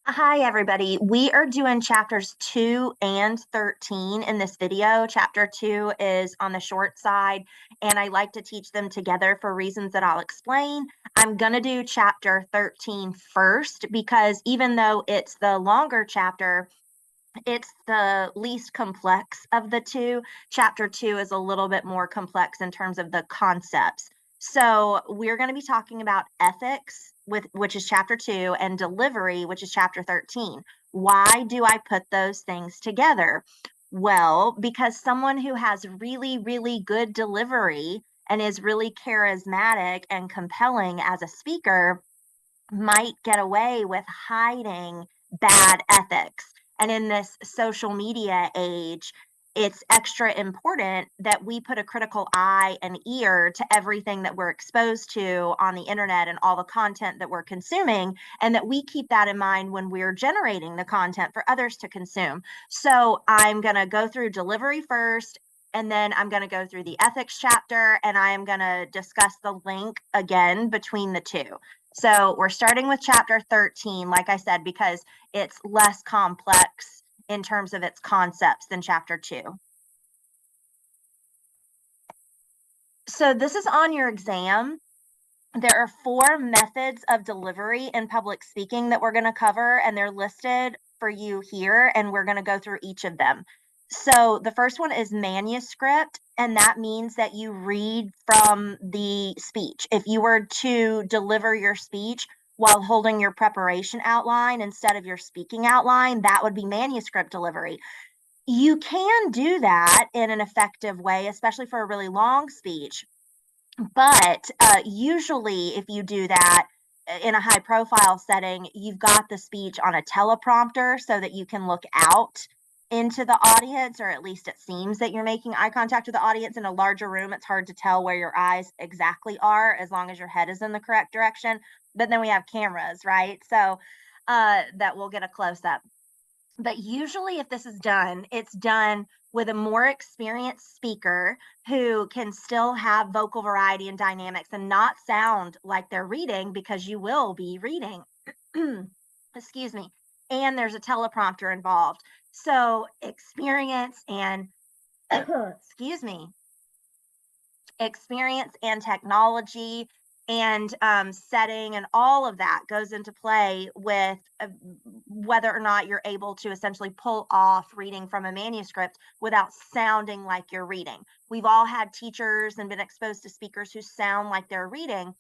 Hi, everybody. We are doing chapters 2 and 13 in this video. Chapter 2 is on the short side, and I like to teach them together for reasons that I'll explain. I'm going to do chapter 13 first because even though it's the longer chapter, it's the least complex of the two. Chapter 2 is a little bit more complex in terms of the concepts. So we're going to be talking about ethics, which is chapter 2, and delivery, which is chapter 13. Why do I put those things together? Well, because someone who has really, really good delivery and is really charismatic and compelling as a speaker might get away with hiding bad ethics. And in this social media age, it's extra important that we put a critical eye and ear to everything that we're exposed to on the internet and all the content that we're consuming, and that we keep that in mind when we're generating the content for others to consume. So I'm going to go through delivery first, and then I'm going to go through the ethics chapter, and I am going to discuss the link again between the two. So we're starting with chapter 13, like I said, because it's less complex in terms of its concepts than chapter 2. So this is on your exam. There are 4 methods of delivery in public speaking that we're going to cover, and they're listed for you here, and we're going to go through each of them. So the first one is manuscript, and that means that you read from the speech. If you were to deliver your speech while holding your preparation outline instead of your speaking outline, that would be manuscript delivery. You can do that in an effective way, especially for a really long speech, but usually, if you do that in a high profile setting, you've got the speech on a teleprompter so that you can look out into the audience, or at least it seems that you're making eye contact with the audience. In a larger room, it's hard to tell where your eyes exactly are as long as your head is in the correct direction. But then we have cameras, right? So that will get a close up. But usually, if this is done, it's done with a more experienced speaker who can still have vocal variety and dynamics and not sound like they're reading, because you will be reading. Excuse me. And there's a teleprompter involved. So, experience and, excuse me, experience and technology and setting and all of that goes into play with whether or not you're able to essentially pull off reading from a manuscript without sounding like you're reading. We've all had teachers and been exposed to speakers who sound like they're reading,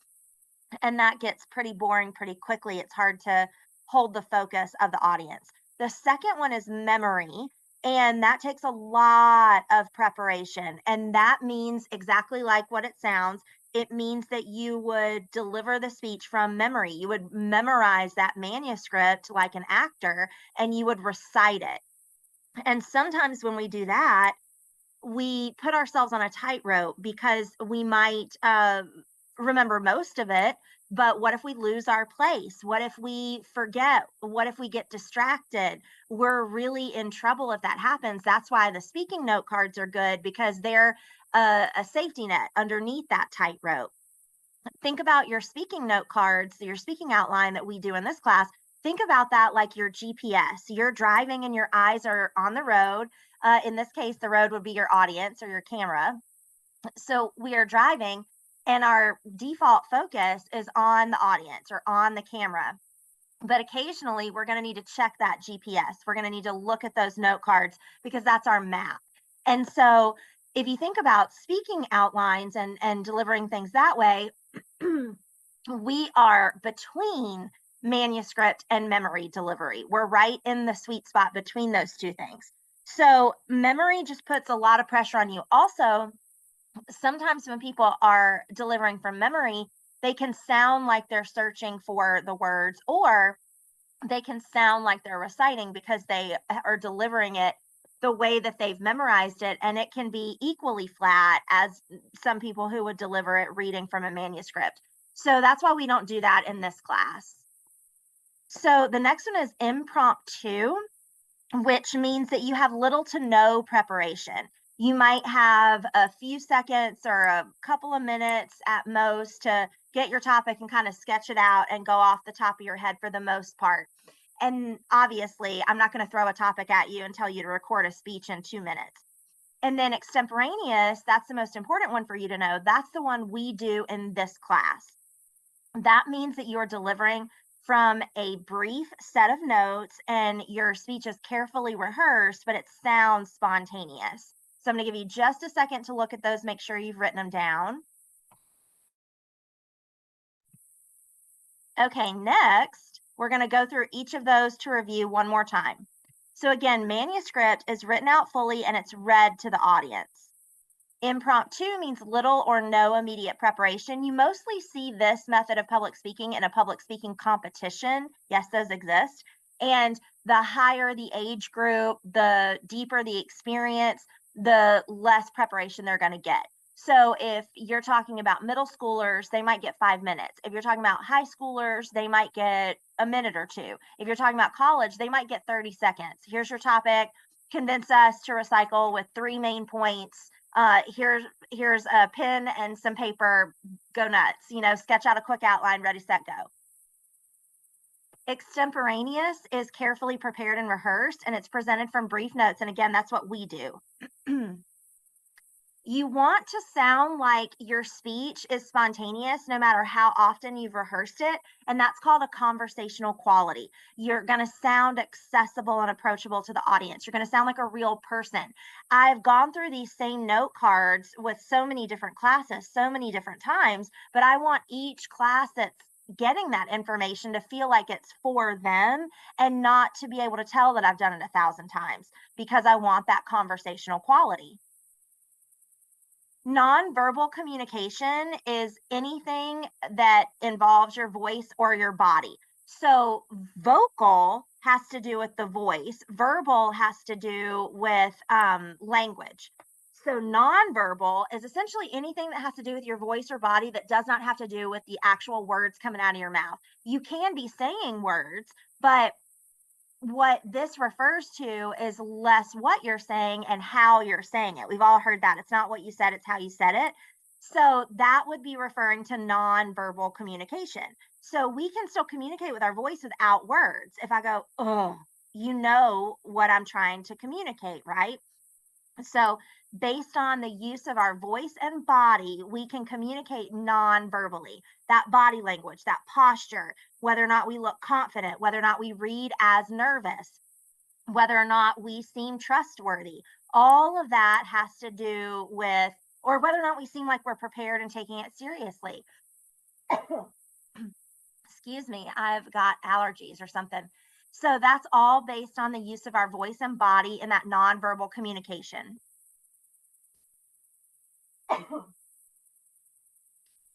and that gets pretty boring pretty quickly. It's hard to hold the focus of the audience. The second one is memory, and that takes a lot of preparation. And that means exactly like what it sounds. It means that you would deliver the speech from memory. You would memorize that manuscript like an actor, and you would recite it. And sometimes when we do that, we put ourselves on a tightrope because we might remember most of it, but what if we lose our place? What if we forget? What if we get distracted? We're really in trouble if that happens. That's why the speaking note cards are good, because they're a safety net underneath that tightrope. Think about your speaking note cards, your speaking outline that we do in this class. Think about that like your GPS. You're driving and your eyes are on the road. In this case, the road would be your audience or your camera. So we are driving, and our default focus is on the audience or on the camera. But occasionally, we're going to need to check that GPS. We're going to need to look at those note cards because that's our map. And so, if you think about speaking outlines and delivering things that way, we are between manuscript and memory delivery. We're right in the sweet spot between those two things. So, memory just puts a lot of pressure on you. Also, sometimes when people are delivering from memory, they can sound like they're searching for the words, or they can sound like they're reciting because they are delivering it the way that they've memorized it. And it can be equally flat as some people who would deliver it reading from a manuscript. So that's why we don't do that in this class. So the next one is impromptu, which means that you have little to no preparation. You might have a few seconds or a couple of minutes at most to get your topic and kind of sketch it out and go off the top of your head for the most part. And obviously, I'm not going to throw a topic at you and tell you to record a speech in 2 minutes. And then extemporaneous, that's the most important one for you to know. That's the one we do in this class. That means that you're delivering from a brief set of notes and your speech is carefully rehearsed, but it sounds spontaneous. So I'm going to give you just a second to look at those, make sure you've written them down. Okay, next, we're going to go through each of those to review one more time. So again, manuscript is written out fully and it's read to the audience. Impromptu means little or no immediate preparation. You mostly see this method of public speaking in a public speaking competition. Yes, those exist. And the higher the age group, the deeper the experience, the less preparation they're going to get. So if you're talking about middle schoolers, they might get 5 minutes. If you're talking about high schoolers, they might get a minute or two. If you're talking about college, they might get 30 seconds. Here's your topic. Convince us to recycle with 3 main points. Here's a pen and some paper, go nuts, sketch out a quick outline, ready, set, go. Extemporaneous is carefully prepared and rehearsed, and it's presented from brief notes. And again, that's what we do. You want to sound like your speech is spontaneous no matter how often you've rehearsed it. And that's called a conversational quality. You're going to sound accessible and approachable to the audience. You're going to sound like a real person. I've gone through these same note cards with so many different classes, so many different times, but I want each class that's getting that information to feel like it's for them and not to be able to tell that I've done it 1,000 times, because I want that conversational quality. Nonverbal communication is anything that involves your voice or your body. So vocal has to do with the voice, verbal has to do with language. So nonverbal is essentially anything that has to do with your voice or body that does not have to do with the actual words coming out of your mouth. You can be saying words, but what this refers to is less what you're saying and how you're saying it. We've all heard that. It's not what you said, it's how you said it. So that would be referring to nonverbal communication. So we can still communicate with our voice without words. If I go, oh, you know what I'm trying to communicate, right? So based on the use of our voice and body, we can communicate non-verbally. That body language, that posture, whether or not we look confident, whether or not we read as nervous, whether or not we seem trustworthy, all of that has to do with, or whether or not we seem like we're prepared and taking it seriously. Excuse me, I've got allergies or something. So that's all based on the use of our voice and body in that nonverbal communication.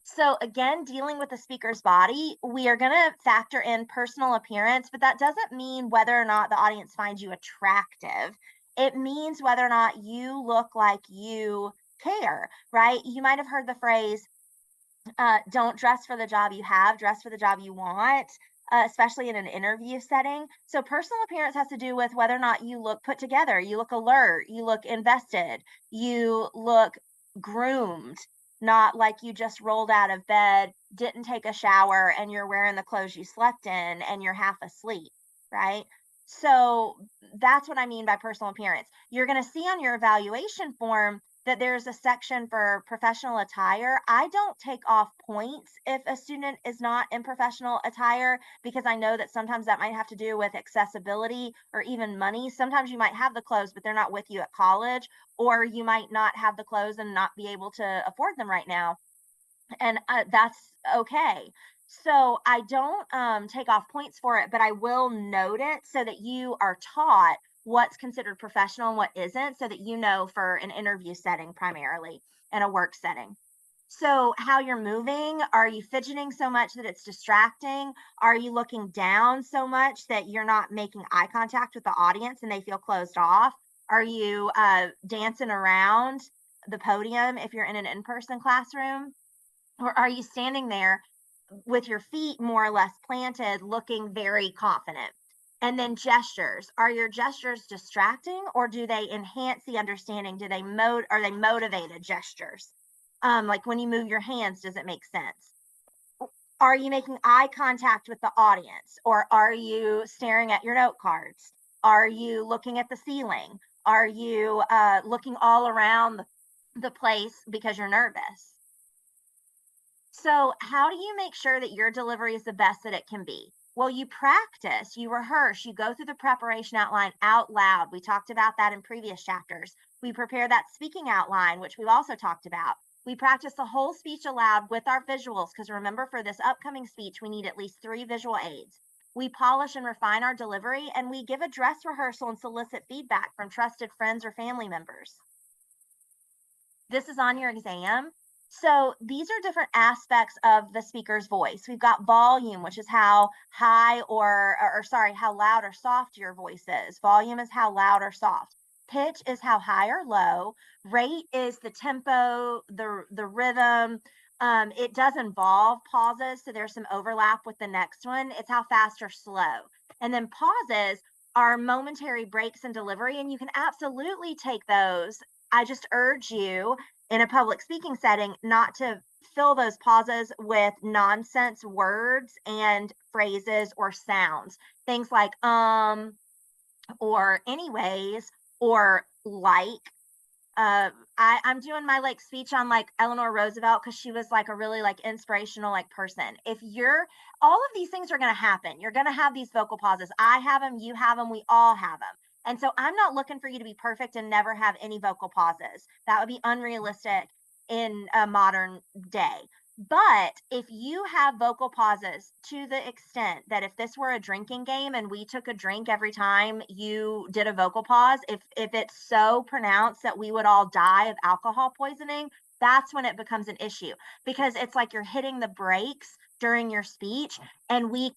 So again, dealing with the speaker's body, we are going to factor in personal appearance, but that doesn't mean whether or not the audience finds you attractive. It means whether or not you look like you care, right? You might have heard the phrase, don't dress for the job you have, dress for the job you want, especially in an interview setting. So personal appearance has to do with whether or not you look put together, you look alert, you look invested, you look groomed, not like you just rolled out of bed, didn't take a shower, and you're wearing the clothes you slept in and you're half asleep, right? So that's what I mean by personal appearance. You're going to see on your evaluation form that there's a section for professional attire. I don't take off points if a student is not in professional attire, because I know that sometimes that might have to do with accessibility or even money. Sometimes you might have the clothes, but they're not with you at college, or you might not have the clothes and not be able to afford them right now. And that's okay. So I don't take off points for it, but I will note it so that you are taught what's considered professional and what isn't, so that you know for an interview setting primarily and a work setting. So how you're moving, are you fidgeting so much that it's distracting? Are you looking down so much that you're not making eye contact with the audience and they feel closed off? Are you dancing around the podium if you're in an in-person classroom? Or are you standing there with your feet more or less planted, looking very confident? And then gestures. Are your gestures distracting, or do they enhance the understanding? Are they motivated gestures? Like when you move your hands, does it make sense? Are you making eye contact with the audience, or are you staring at your note cards? Are you looking at the ceiling? Are you looking all around the place because you're nervous? So, how do you make sure that your delivery is the best that it can be? Well, you practice, you rehearse, you go through the preparation outline out loud. We talked about that in previous chapters. We prepare that speaking outline, which we've also talked about. We practice the whole speech aloud with our visuals, because remember, for this upcoming speech, we need at least 3 visual aids. We polish and refine our delivery, and we give a dress rehearsal and solicit feedback from trusted friends or family members. This is on your exam. So these are different aspects of the speaker's voice. We've got volume, which is how high or sorry, how loud or soft your voice is. Volume is how loud or soft. Pitch is how high or low. Rate is the tempo, the rhythm. It does involve pauses, so there's some overlap with the next one. It's how fast or slow. And then pauses are momentary breaks in delivery, and you can absolutely take those. I just urge you in a public speaking setting not to fill those pauses with nonsense words and phrases or sounds. Things like or anyways or like. I'm doing my like speech on like Eleanor Roosevelt because she was like a really like inspirational like person. If you're all of these things are going to happen, you're going to have these vocal pauses. I have them, you have them, we all have them. And so I'm not looking for you to be perfect and never have any vocal pauses. That would be unrealistic in a modern day. But if you have vocal pauses to the extent that if this were a drinking game and we took a drink every time you did a vocal pause, if it's so pronounced that we would all die of alcohol poisoning, that's when it becomes an issue, because it's like you're hitting the brakes during your speech, and we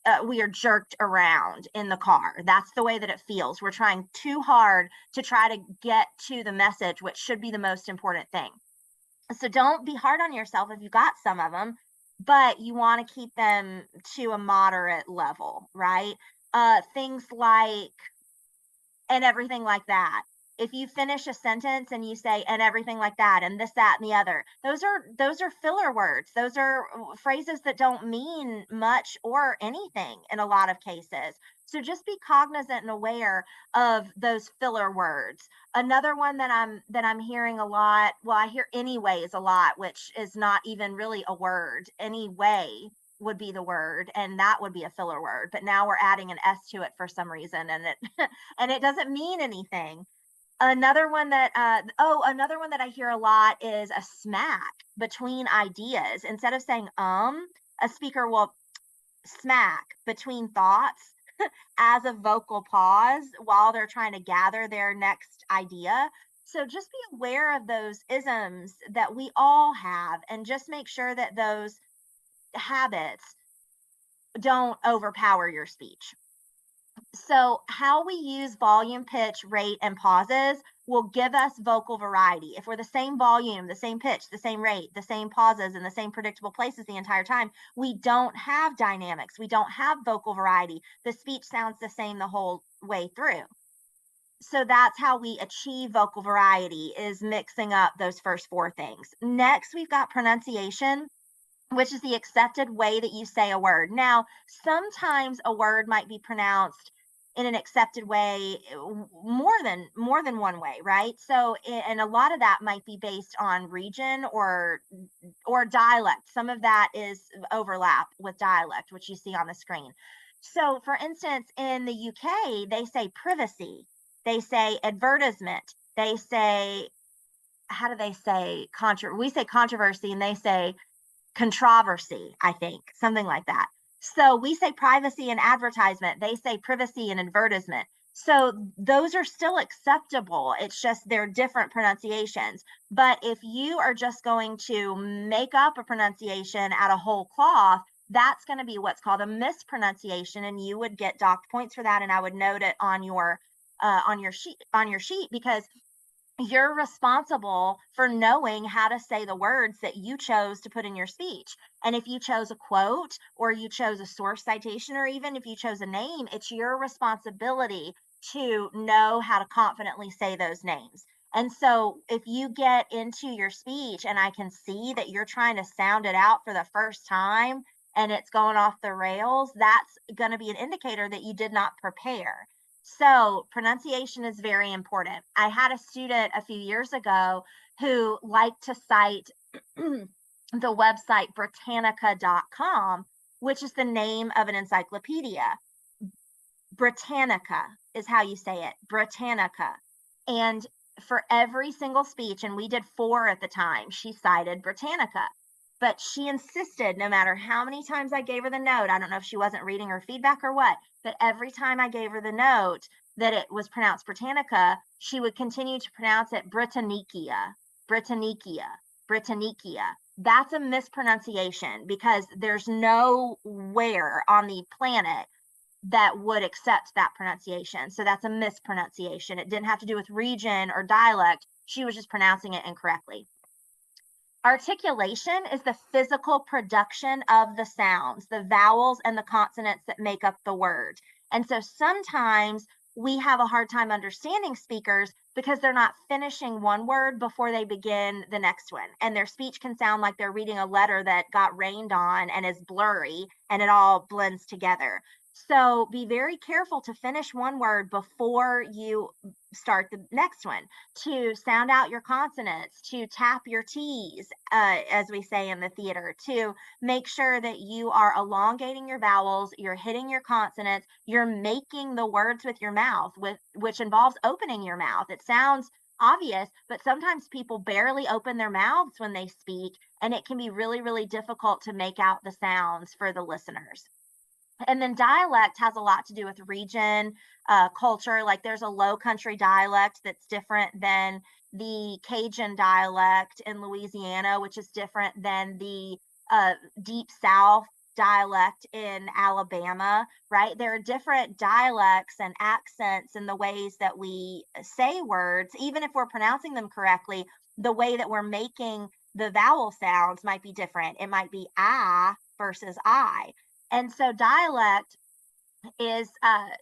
are jerked around in the car. That's the way that it feels. We're trying too hard to try to get to the message, which should be the most important thing. So don't be hard on yourself if you got some of them, but you want to keep them to a moderate level, right? Things like and everything like that. If you finish a sentence and you say and everything like that and this, that, and the other, those are filler words. Those are phrases that don't mean much or anything in a lot of cases. So just be cognizant and aware of those filler words. Another one that I'm hearing a lot, well, I hear anyways a lot, which is not even really a word. Anyway would be the word, and that would be a filler word, but now we're adding an s to it for some reason, and it and it doesn't mean anything. Another one that I hear a lot is a smack between ideas. Instead of saying a speaker will smack between thoughts as a vocal pause while they're trying to gather their next idea. So just be aware of those isms that we all have, and just make sure that those habits don't overpower your speech. So, how we use volume, pitch, rate, and pauses will give us vocal variety. If we're the same volume, the same pitch, the same rate, the same pauses, in the same predictable places the entire time, we don't have dynamics. We don't have vocal variety. The speech sounds the same the whole way through. So that's how we achieve vocal variety, is mixing up those first 4 things. Next, we've got pronunciation, which is the accepted way that you say a word. Now, sometimes a word might be pronounced in an accepted way more than one way, right? So, and a lot of that might be based on region or dialect. Some of that is overlap with dialect, which you see on the screen. So, for instance, in the UK, they say privacy, they say advertisement, they say, how do they say we say controversy, and they say controversy, I think, something like that. So we say privacy and advertisement, they say privacy and advertisement. So those are still acceptable. It's just they're different pronunciations. But if you are just going to make up a pronunciation out of whole cloth, that's going to be what's called a mispronunciation, and you would get docked points for that. And I would note it on your sheet, because you're responsible for knowing how to say the words that you chose to put in your speech. And if you chose a quote, or you chose a source citation, or even if you chose a name, it's your responsibility to know how to confidently say those names. And so if you get into your speech and I can see that you're trying to sound it out for the first time, and it's going off the rails, that's going to be an indicator that you did not prepare. So pronunciation is very important. I had a student a few years ago who liked to cite the website Britannica.com, which is the name of an encyclopedia. Britannica is how you say it, Britannica. And for every single speech, and we did 4 at the time, she cited Britannica. But she insisted, no matter how many times I gave her the note, I don't know if she wasn't reading her feedback or what, but every time I gave her the note that it was pronounced Britannica, she would continue to pronounce it Britannicia, Britannicia, Britannicia. That's a mispronunciation because there's nowhere on the planet that would accept that pronunciation. So that's a mispronunciation. It didn't have to do with region or dialect. She was just pronouncing it incorrectly. Articulation is the physical production of the sounds, the vowels and the consonants that make up the word. And so sometimes we have a hard time understanding speakers because they're not finishing one word before they begin the next one. And their speech can sound like they're reading a letter that got rained on and is blurry, and it all blends together. So be very careful to finish one word before you start the next one, to sound out your consonants, to tap your T's, as we say in the theater, to make sure that you are elongating your vowels, you're hitting your consonants, you're making the words with your mouth, which involves opening your mouth. It sounds obvious, but sometimes people barely open their mouths when they speak, and it can be really, really difficult to make out the sounds for the listeners. And then dialect has a lot to do with region, culture. Like there's a low country dialect that's different than the Cajun dialect in Louisiana, which is different than the deep South dialect in Alabama, right? There are different dialects and accents in the ways that we say words, even if we're pronouncing them correctly. The way that we're making the vowel sounds might be different. It might be I versus I. And so dialect is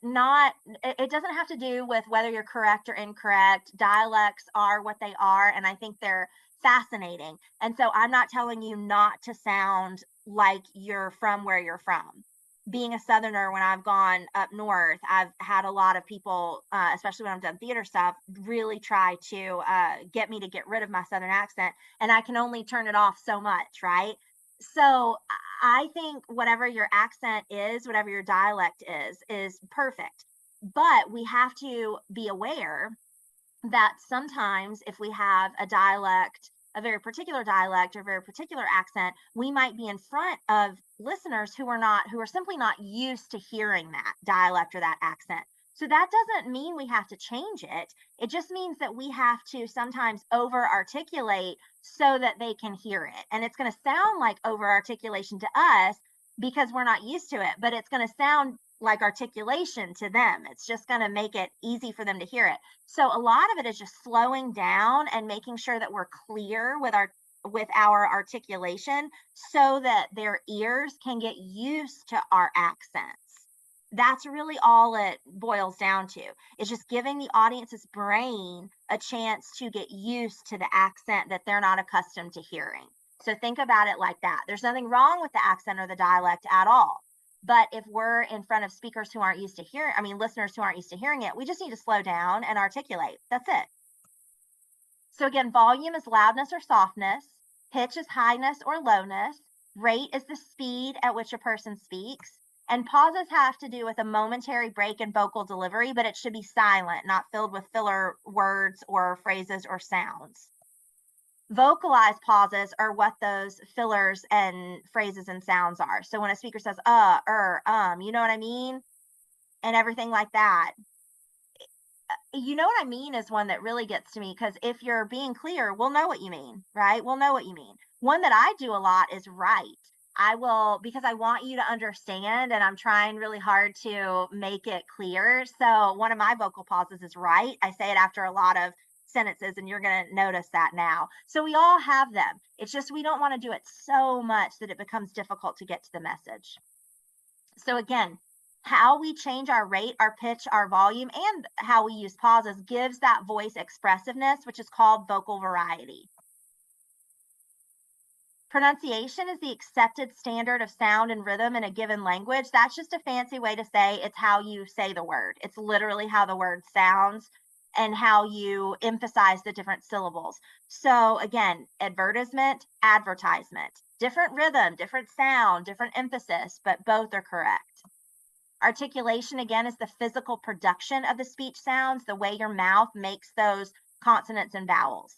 not, it doesn't have to do with whether you're correct or incorrect. Dialects are what they are, and I think they're fascinating. And so I'm not telling you not to sound like you're from where you're from. Being a Southerner, when I've gone up north, I've had a lot of people, especially when I've done theater stuff, really try to get me to get rid of my Southern accent, and I can only turn it off so much, right? So I think whatever your accent is, whatever your dialect is perfect. But we have to be aware that sometimes if we have a dialect, a very particular dialect or very particular accent, we might be in front of listeners who are simply not used to hearing that dialect or that accent. So that doesn't mean we have to change it. It just means that we have to sometimes over articulate so that they can hear it. And it's going to sound like over articulation to us because we're not used to it, but it's going to sound like articulation to them. It's just going to make it easy for them to hear it. So a lot of it is just slowing down and making sure that we're clear with our articulation so that their ears can get used to our accents. That's really all it boils down to. It's just giving the audience's brain a chance to get used to the accent that they're not accustomed to hearing. So think about it like that. There's nothing wrong with the accent or the dialect at all. But if we're in front of speakers who aren't used to hearing, listeners who aren't used to hearing it, we just need to slow down and articulate. That's it. So again, volume is loudness or softness. Pitch is highness or lowness. Rate is the speed at which a person speaks. And pauses have to do with a momentary break in vocal delivery, but it should be silent, not filled with filler words or phrases or sounds. Vocalized pauses are what those fillers and phrases and sounds are. So when a speaker says, you know what I mean? And everything like that. You know what I mean is one that really gets to me, because if you're being clear, we'll know what you mean, right? We'll know what you mean. One that I do a lot is right. I will, because I want you to understand, and I'm trying really hard to make it clear. So one of my vocal pauses is right. I say it after a lot of sentences, and you're going to notice that now. So we all have them. It's just we don't want to do it so much that it becomes difficult to get to the message. So again, how we change our rate, our pitch, our volume, and how we use pauses gives that voice expressiveness, which is called vocal variety. Pronunciation is the accepted standard of sound and rhythm in a given language. That's just a fancy way to say it's how you say the word. It's literally how the word sounds and how you emphasize the different syllables. So again, advertisement, advertisement, different rhythm, different sound, different emphasis, but both are correct. Articulation, again, is the physical production of the speech sounds, the way your mouth makes those consonants and vowels.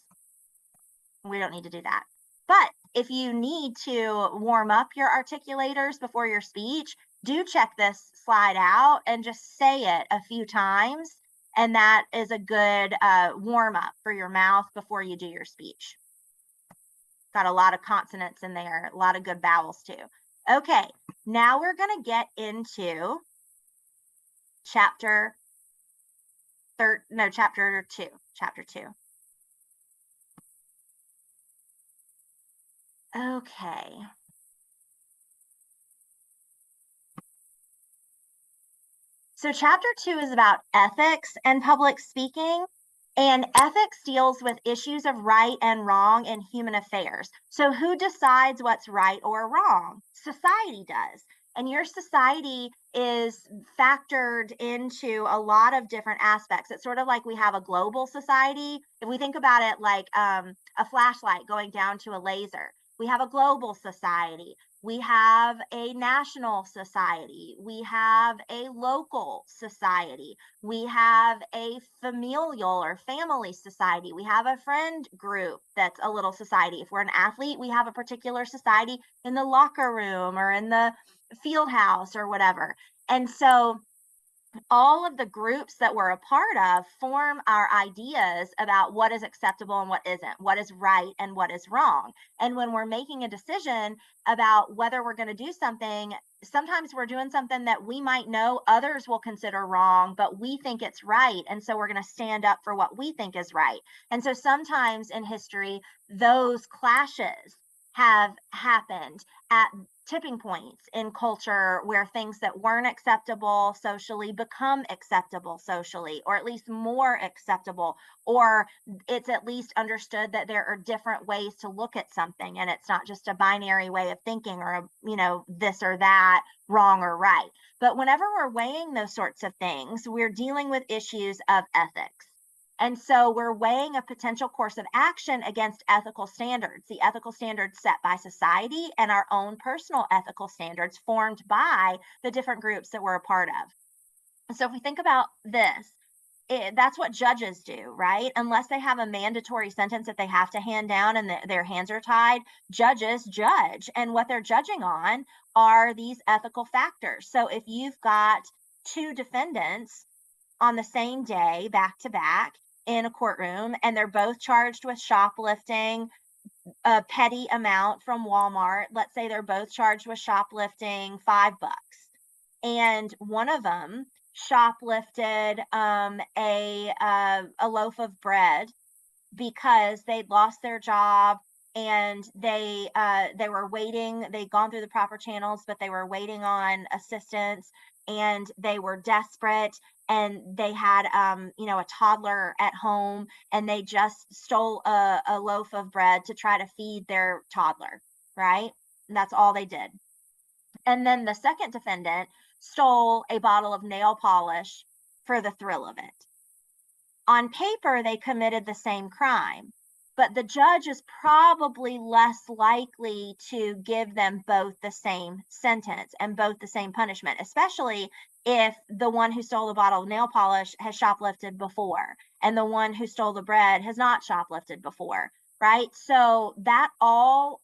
We don't need to do that. But if you need to warm up your articulators before your speech, do check this slide out and just say it a few times. And that is a good warm up for your mouth before you do your speech. Got a lot of consonants in there, a lot of good vowels too. Okay, now we're going to get into chapter 2. Okay. So chapter 2 is about ethics and public speaking. And ethics deals with issues of right and wrong in human affairs. So who decides what's right or wrong? Society does. And your society is factored into a lot of different aspects. It's sort of like we have a global society. If we think about it like a flashlight going down to a laser, we have a global society. We have a national society. We have a local society. We have a familial or family society. We have a friend group that's a little society. If we're an athlete, we have a particular society in the locker room or in the field house or whatever. And so all of the groups that we're a part of form our ideas about what is acceptable and what isn't, what is right and what is wrong. And when we're making a decision about whether we're going to do something, sometimes we're doing something that we might know others will consider wrong, but we think it's right. And so we're going to stand up for what we think is right. And so sometimes in history, those clashes have happened at tipping points in culture where things that weren't acceptable socially become acceptable socially, or at least more acceptable, or it's at least understood that there are different ways to look at something and it's not just a binary way of thinking or this or that, wrong or right. But whenever we're weighing those sorts of things, we're dealing with issues of ethics. And so we're weighing a potential course of action against ethical standards, the ethical standards set by society and our own personal ethical standards formed by the different groups that we're a part of. And so if we think about this, that's what judges do, right? Unless they have a mandatory sentence that they have to hand down and their hands are tied, judges judge. And what they're judging on are these ethical factors. So if you've got two defendants on the same day, back to back, in a courtroom, and they're both charged with shoplifting a petty amount from Walmart. Let's say they're both charged with shoplifting $5, and one of them shoplifted a loaf of bread because they'd lost their job and they were waiting. They'd gone through the proper channels, but they were waiting on assistance and they were desperate and they had a toddler at home and they just stole a loaf of bread to try to feed their toddler, right? And that's all they did. And then the second defendant stole a bottle of nail polish for the thrill of it. On paper, they committed the same crime, but the judge is probably less likely to give them both the same sentence and both the same punishment, especially if the one who stole the bottle of nail polish has shoplifted before and the one who stole the bread has not shoplifted before, right? So that all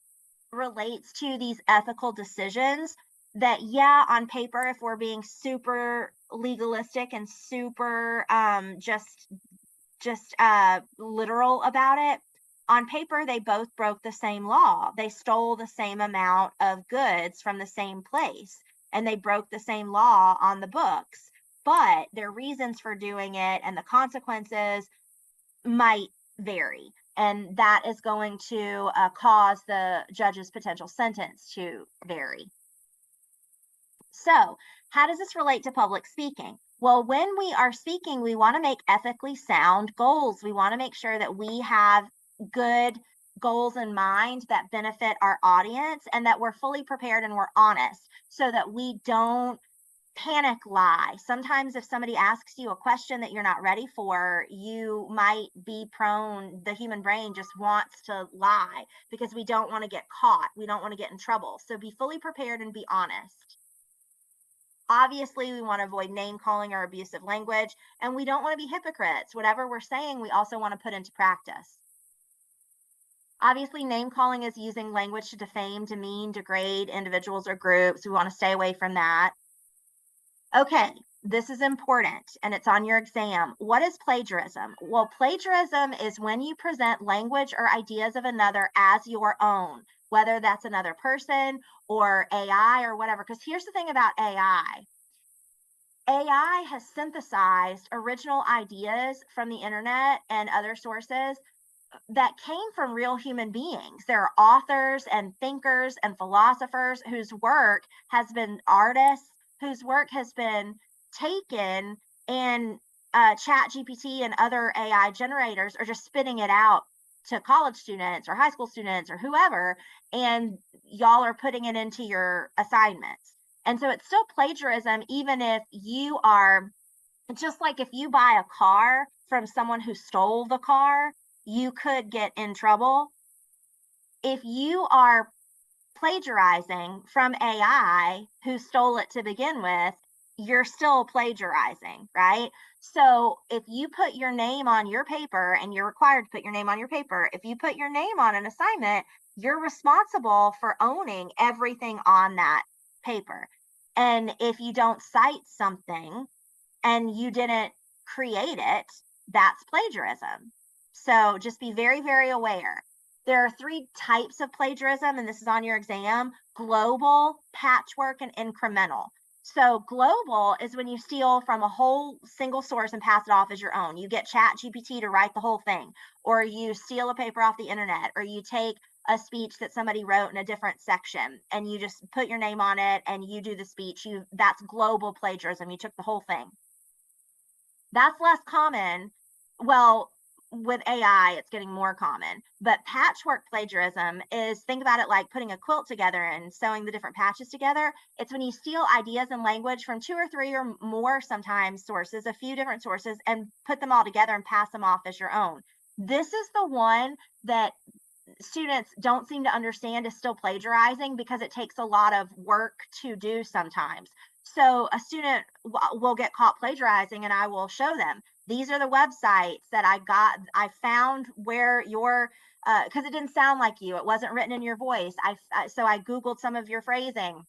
relates to these ethical decisions that, yeah, on paper, if we're being super legalistic and super just literal about it, on paper, they both broke the same law. They stole the same amount of goods from the same place, and they broke the same law on the books. But their reasons for doing it and the consequences might vary. And that is going to cause the judge's potential sentence to vary. So, how does this relate to public speaking? Well, when we are speaking, we want to make ethically sound goals. We want to make sure that we have good goals in mind that benefit our audience, and that we're fully prepared and we're honest, so that we don't panic lie. Sometimes if somebody asks you a question that you're not ready for, you might be prone, the human brain just wants to lie because we don't want to get caught. We don't want to get in trouble. So be fully prepared and be honest. Obviously, we want to avoid name calling or abusive language, and we don't want to be hypocrites. Whatever we're saying, we also want to put into practice. Obviously, name calling is using language to defame, demean, degrade individuals or groups. We want to stay away from that. Okay, this is important and it's on your exam. What is plagiarism? Well, plagiarism is when you present language or ideas of another as your own, whether that's another person or AI or whatever. Because here's the thing about AI. AI has synthesized original ideas from the internet and other sources that came from real human beings. There are authors and thinkers and philosophers whose work has been, artists whose work has been taken, and Chat GPT and other AI generators are just spitting it out to college students or high school students or whoever, and y'all are putting it into your assignments. And so it's still plagiarism, even if you are, just like if you buy a car from someone who stole the car, you could get in trouble. If you are plagiarizing from AI who stole it to begin with, you're still plagiarizing, right? So if you put your name on your paper, and you're required to put your name on your paper, if you put your name on an assignment, you're responsible for owning everything on that paper. And if you don't cite something and you didn't create it, that's plagiarism. So just be very, very aware. There are 3 types of plagiarism, and this is on your exam: global, patchwork, and incremental. So global is when you steal from a whole single source and pass it off as your own. You get Chat GPT to write the whole thing, or you steal a paper off the internet, or you take a speech that somebody wrote in a different section and you just put your name on it and you do the speech. That's global plagiarism. You took the whole thing. That's less common. Well, with AI, it's getting more common. But patchwork plagiarism is, think about it like putting a quilt together and sewing the different patches together. It's when you steal ideas and language from 2 or 3 or more, sometimes sources, a few different sources, and put them all together and pass them off as your own. This is the one that students don't seem to understand is still plagiarizing, because it takes a lot of work to do sometimes. So a student will get caught plagiarizing, and I will show them, these are the websites that I found where your, because it didn't sound like you, it wasn't written in your voice. So I Googled some of your phrasing,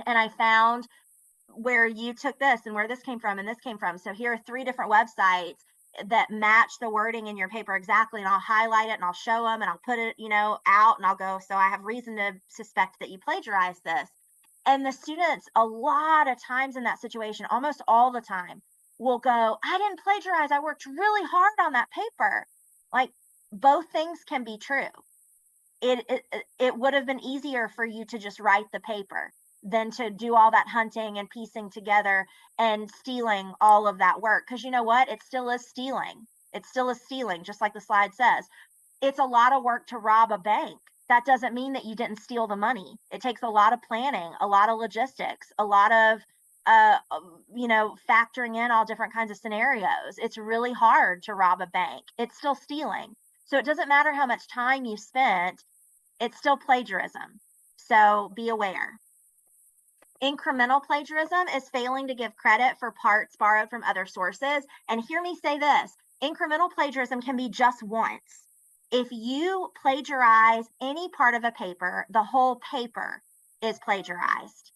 and I found where you took this and where this came from and this came from. So here are 3 different websites that match the wording in your paper exactly, and I'll highlight it and I'll show them and I'll put it, out, and I'll go, so I have reason to suspect that you plagiarized this. And the students, a lot of times in that situation, almost all the time, will go, I didn't plagiarize, I worked really hard on that paper. Like, both things can be true. It would have been easier for you to just write the paper than to do all that hunting and piecing together and stealing all of that work. Because you know what? It still is stealing. It still is stealing, just like the slide says. It's a lot of work to rob a bank. That doesn't mean that you didn't steal the money. It takes a lot of planning, a lot of logistics, a lot of factoring in all different kinds of scenarios. It's really hard to rob a bank. It's still stealing. So it doesn't matter how much time you spent, it's still plagiarism. So be aware. Incremental plagiarism is failing to give credit for parts borrowed from other sources. And hear me say this, incremental plagiarism can be just once. If you plagiarize any part of a paper, the whole paper is plagiarized.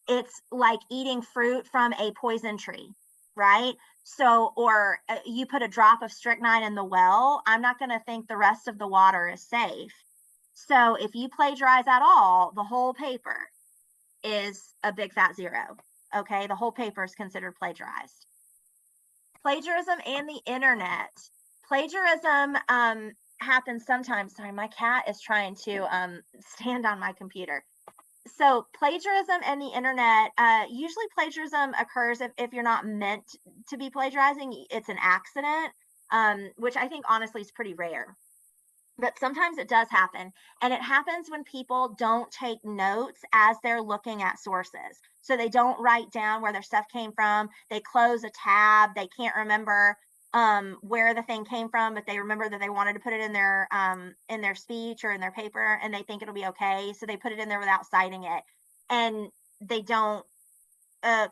It's like eating fruit from a poison tree, right? So, or you put a drop of strychnine in the well, I'm not going to think the rest of the water is safe. So if you plagiarize at all, the whole paper is a big fat 0. Okay, the whole paper is considered plagiarized. Plagiarism and the internet. Plagiarism happens sometimes. Sorry, my cat is trying to stand on my computer. So plagiarism and the internet, usually plagiarism occurs if you're not meant to be plagiarizing. It's an accident, which I think honestly is pretty rare. But sometimes it does happen, and it happens when people don't take notes as they're looking at sources. So they don't write down where their stuff came from. They close a tab. They can't remember where the thing came from, but they remember that they wanted to put it in their speech or in their paper, and they think it'll be okay. So they put it in there without citing it, and they don't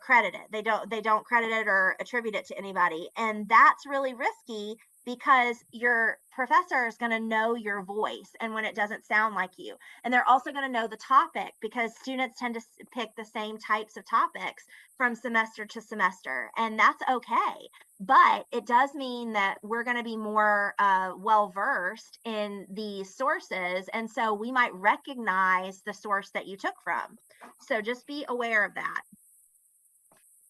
credit it. They don't credit it or attribute it to anybody, and that's really risky because your professor is going to know your voice and when it doesn't sound like you. And they're also going to know the topic because students tend to pick the same types of topics from semester to semester, and that's okay. But it does mean that we're going to be more well versed in these sources, and so we might recognize the source that you took from. So just be aware of that.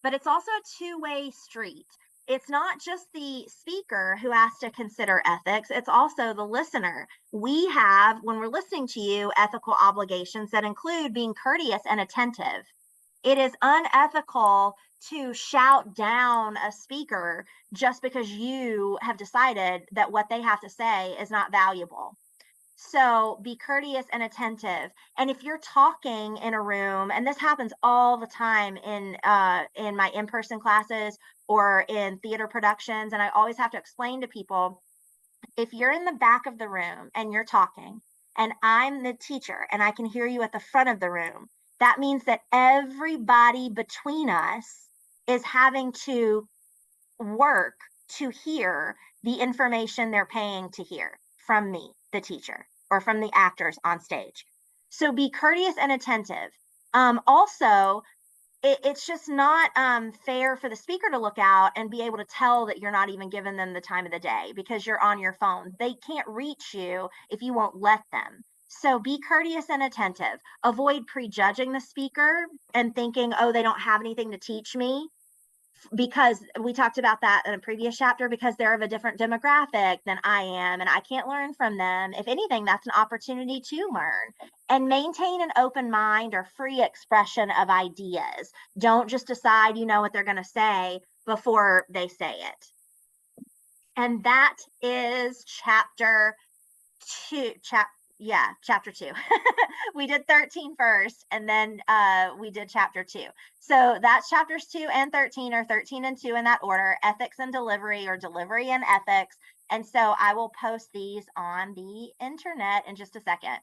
But it's also a two-way street. It's not just the speaker who has to consider ethics, it's also the listener. We have, when we're listening to you, ethical obligations that include being courteous and attentive. It is unethical to shout down a speaker just because you have decided that what they have to say is not valuable. So be courteous and attentive. And if you're talking in a room, and this happens all the time in my in-person classes or in theater productions, and I always have to explain to people, if you're in the back of the room and you're talking, and I'm the teacher and I can hear you at the front of the room, that means that everybody between us is having to work to hear the information they're paying to hear from me, the teacher, or from the actors on stage. So be courteous and attentive. Also, it's just not fair for the speaker to look out and be able to tell that you're not even giving them the time of the day because you're on your phone. They can't reach you if you won't let them. So be courteous and attentive. Avoid prejudging the speaker and thinking, oh, they don't have anything to teach me, because we talked about that in a previous chapter, because they're of a different demographic than I am and I can't learn from them. If anything, that's an opportunity to learn. And maintain an open mind or free expression of ideas. Don't just decide you know what they're going to say before they say it. And that is chapter 2. We did 13 first, and then we did chapter 2. So that's chapters 2 and 13, or 13 and 2 in that order: ethics and delivery, or delivery and ethics. And so I will post these on the internet in just a second.